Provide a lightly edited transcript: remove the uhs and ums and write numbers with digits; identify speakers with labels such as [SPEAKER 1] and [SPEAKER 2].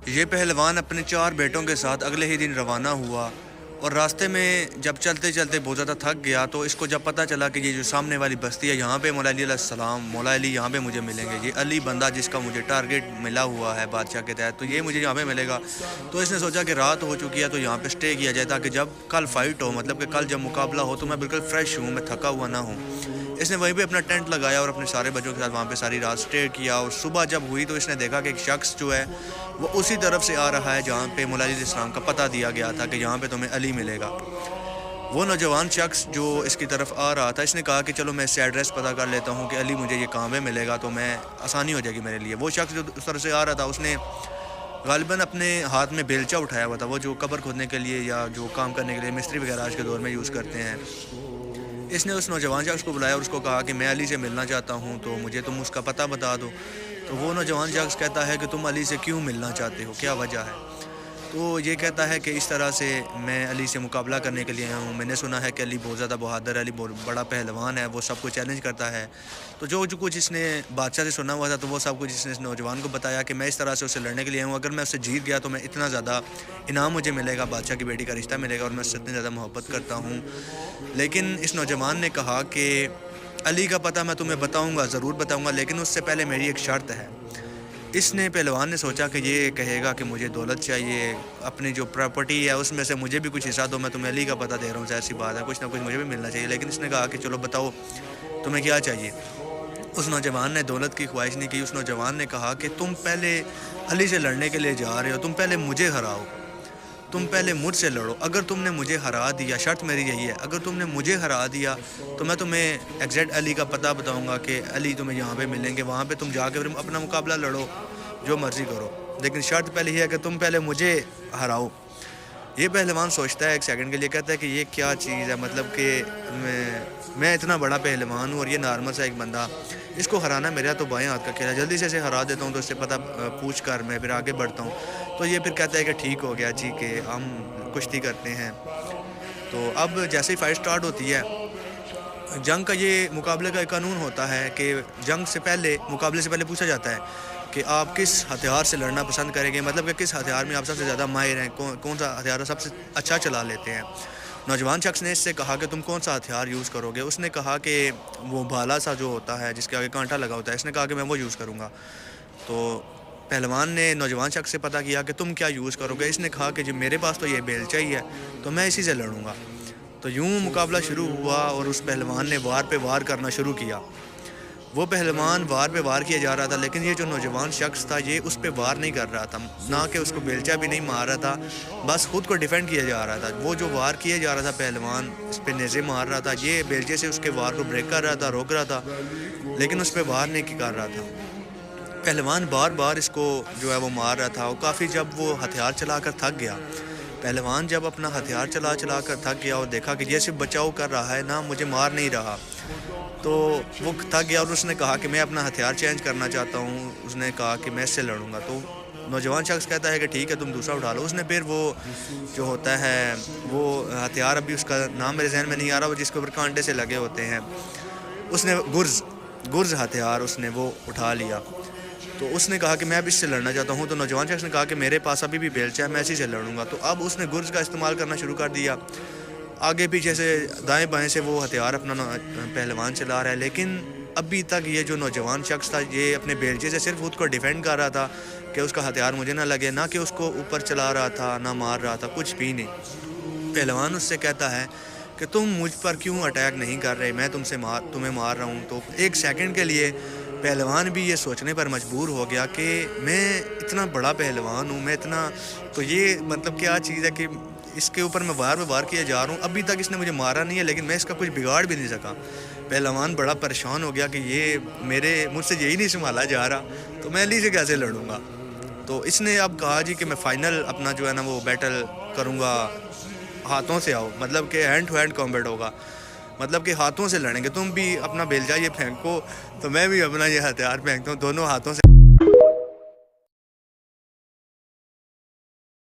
[SPEAKER 1] یہ پہلوان اپنے 4 بیٹوں کے ساتھ اگلے ہی دن روانہ ہوا اور راستے میں جب چلتے چلتے بہت زیادہ تھک گیا تو اس کو جب پتہ چلا کہ یہ جو سامنے والی بستی ہے یہاں پہ مولا علی علیہ السلام، مولا علی یہاں پہ مجھے ملیں گے، یہ علی بندہ جس کا مجھے ٹارگیٹ ملا ہوا ہے بادشاہ کے تحت، تو یہ مجھے یہاں پہ ملے گا، تو اس نے سوچا کہ رات ہو چکی ہے تو یہاں پہ سٹے کیا جائے تاکہ جب کل فائٹ ہو، مطلب کہ کل جب مقابلہ ہو تو میں بالکل فریش ہوں، میں تھکا ہوا نہ ہوں۔ اس نے وہیں پہ اپنا ٹینٹ لگایا اور اپنے سارے بچوں کے ساتھ وہاں پہ ساری رات سٹے کیا، اور صبح جب ہوئی تو اس نے دیکھا کہ ایک شخص جو ہے وہ اسی طرف سے آ رہا ہے جہاں پہ مولا علی علیہ السلام کا پتہ دیا گیا تھا کہ یہاں پہ تمہیں علی ملے گا۔ وہ نوجوان شخص جو اس کی طرف آ رہا تھا اس نے کہا کہ چلو میں اس سے ایڈریس پتہ کر لیتا ہوں کہ علی مجھے یہ کہاں پہ ملے گا، تو میں آسانی ہو جائے گی میرے لیے۔ وہ شخص جو اس طرف سے آ رہا تھا اس نے غالباً اپنے ہاتھ میں بیلچا اٹھایا ہوا تھا، وہ جو قبر کھودنے کے لیے یا جو کام کرنے کے لیے مستری وغیرہ آج کے دور میں یوز کرتے ہیں۔ اس نے اس نوجوان شخص کو بلایا اور اس کو کہا کہ میں علی سے ملنا چاہتا ہوں تو مجھے تم اس کا پتہ بتا دو۔ تو وہ نوجوان شخص کہتا ہے کہ تم علی سے کیوں ملنا چاہتے ہو، کیا وجہ ہے؟ تو یہ کہتا ہے کہ اس طرح سے میں علی سے مقابلہ کرنے کے لیے آیا ہوں، میں نے سنا ہے کہ علی بہت زیادہ بہادر ہے، علی بہت بڑا پہلوان ہے، وہ سب کو چیلنج کرتا ہے۔ تو جو کچھ اس نے بادشاہ سے سنا ہوا تھا تو وہ سب کچھ اس نے اس نوجوان کو بتایا کہ میں اس طرح سے اسے لڑنے کے لیے آیا ہوں، اگر میں اسے جیت گیا تو میں اتنا زیادہ انعام مجھے ملے گا، بادشاہ کی بیٹی کا رشتہ ملے گا اور میں اس سے اتنی زیادہ محبت کرتا ہوں۔ لیکن اس نوجوان نے کہا کہ علی کا پتہ میں تمہیں بتاؤں گا، ضرور بتاؤں گا، لیکن اس سے پہلے میری ایک شرط ہے۔ اس نے پہلوان نے سوچا کہ یہ کہے گا کہ مجھے دولت چاہیے، اپنی جو پراپرٹی ہے اس میں سے مجھے بھی کچھ حصہ دو، میں تمہیں علی کا پتہ دے رہا ہوں، ظاہر سی بات ہے کچھ نہ کچھ مجھے بھی ملنا چاہیے۔ لیکن اس نے کہا کہ چلو بتاؤ تمہیں کیا چاہیے۔ اس نوجوان نے دولت کی خواہش نہیں کی، اس نوجوان نے کہا کہ تم پہلے علی سے لڑنے کے لیے جا رہے ہو، تم پہلے مجھے ہراؤ، تم پہلے مجھ سے لڑو، اگر تم نے مجھے ہرا دیا، شرط میری یہی ہے، اگر تم نے مجھے ہرا دیا تو میں تمہیں ایگزیکٹ علی کا پتہ بتاؤں گا کہ علی تمہیں یہاں پہ ملیں گے، وہاں پہ تم جا کے پھر اپنا مقابلہ لڑو، جو مرضی کرو، لیکن شرط پہلے یہ ہے کہ تم پہلے مجھے ہراؤ۔ یہ پہلوان سوچتا ہے ایک سیکنڈ کے لیے، کہتا ہے کہ یہ کیا چیز ہے، مطلب کہ میں اتنا بڑا پہلوان ہوں اور یہ نارمل سا ایک بندہ، اس کو ہرانا میرا تو بائیں ہاتھ کا کھیل ہے، جلدی سے اسے ہرا دیتا ہوں تو اس سے پتہ پوچھ کر میں پھر آگے بڑھتا ہوں۔ تو یہ پھر کہتا ہے کہ ٹھیک ہو گیا جی، کہ ہم کشتی کرتے ہیں۔ تو اب جیسے ہی فائٹ سٹارٹ ہوتی ہے، جنگ کا یہ مقابلے کا ایک قانون ہوتا ہے کہ جنگ سے پہلے، مقابلے سے پہلے پوچھا جاتا ہے کہ آپ کس ہتھیار سے لڑنا پسند کریں گے، مطلب کہ کس ہتھیار میں آپ سب سے زیادہ ماہر ہیں، کون سا ہتھیار سب سے اچھا چلا لیتے ہیں۔ نوجوان شخص نے اس سے کہا کہ تم کون سا ہتھیار یوز کرو گے؟ اس نے کہا کہ وہ بھالا سا جو ہوتا ہے جس کے آگے کانٹا لگا ہوتا ہے، اس نے کہا کہ میں وہ یوز کروں گا۔ تو پہلوان نے نوجوان شخص سے پتہ کیا کہ تم کیا یوز کرو گے؟ اس نے کہا کہ جب میرے پاس تو یہ بیلچا ہی ہے تو میں اسی سے لڑوں گا۔ تو یوں مقابلہ شروع ہوا اور اس پہلوان نے وار پہ وار کرنا شروع کیا۔ وہ پہلوان وار پہ وار کیا جا رہا تھا، لیکن یہ جو نوجوان شخص تھا یہ اس پہ وار نہیں کر رہا تھا، نہ کہ اس کو بیلچا بھی نہیں مار رہا تھا، بس خود کو ڈیفینڈ کیا جا رہا تھا۔ وہ جو وار کیا جا رہا تھا پہلوان اس پہ نیزے مار رہا تھا، یہ بیلچے سے اس کے وار کو بریک کر رہا تھا، روک رہا تھا، لیکن اس پہ وار نہیں کر رہا تھا۔ پہلوان بار بار اس کو جو ہے وہ مار رہا تھا، اور کافی جب وہ ہتھیار چلا کر تھک گیا، پہلوان جب اپنا ہتھیار چلا کر تھک گیا اور دیکھا کہ یہ صرف بچاؤ کر رہا ہے، نہ مجھے مار نہیں رہا، تو وہ تھک گیا اور اس نے کہا کہ میں اپنا ہتھیار چینج کرنا چاہتا ہوں۔ اس نے کہا کہ میں اس سے لڑوں گا۔ تو نوجوان شخص کہتا ہے کہ ٹھیک ہے تم دوسرا اٹھا لو۔ اس نے پھر وہ جو ہوتا ہے وہ ہتھیار، ابھی اس کا نام میرے ذہن میں نہیں آ رہا، وہ جس کے اوپر کانٹے سے لگے ہوتے ہیں، اس نے گرز ہتھیار اس نے وہ اٹھا لیا۔ تو اس نے کہا کہ میں اب اس سے لڑنا چاہتا ہوں۔ تو نوجوان شخص نے کہا کہ میرے پاس ابھی بھی بیلچا ہے، میں اسی سے لڑوں گا۔ تو اب اس نے گرز کا استعمال کرنا شروع کر دیا، آگے پیچھے سے دائیں بائیں سے وہ ہتھیار اپنا پہلوان چلا رہا ہے، لیکن ابھی تک یہ جو نوجوان شخص تھا یہ اپنے بیلچے سے صرف خود کو ڈیفینڈ کر رہا تھا کہ اس کا ہتھیار مجھے نہ لگے، نہ کہ اس کو اوپر چلا رہا تھا، نہ مار رہا تھا، کچھ بھی نہیں۔ پہلوان اس سے کہتا ہے کہ تم مجھ پر کیوں اٹیک نہیں کر رہے، میں تمہیں مار رہا ہوں۔ تو ایک سیکنڈ کے لیے پہلوان بھی یہ سوچنے پر مجبور ہو گیا کہ میں اتنا بڑا پہلوان ہوں، میں اتنا، تو یہ مطلب کیا چیز ہے کہ اس کے اوپر میں وار پہ وار کیا جا رہا ہوں، ابھی تک اس نے مجھے مارا نہیں ہے لیکن میں اس کا کچھ بگاڑ بھی نہیں سکا۔ پہلوان بڑا پریشان ہو گیا کہ یہ مجھ سے یہی نہیں سنبھالا جا رہا، تو میں علی سے کیسے لڑوں گا۔ تو اس نے اب کہا جی کہ میں فائنل اپنا جو ہے نا وہ بیٹل کروں گا، ہاتھوں سے آؤ، مطلب کہ ہینڈ ٹو ہینڈ کامبیٹ ہوگا، مطلب کہ ہاتھوں سے لڑیں گے، تم بھی اپنا بیلچا یہ پھینکو تو میں بھی اپنا یہ ہتھیار پھینکتا ہوں، دونوں ہاتھوں سے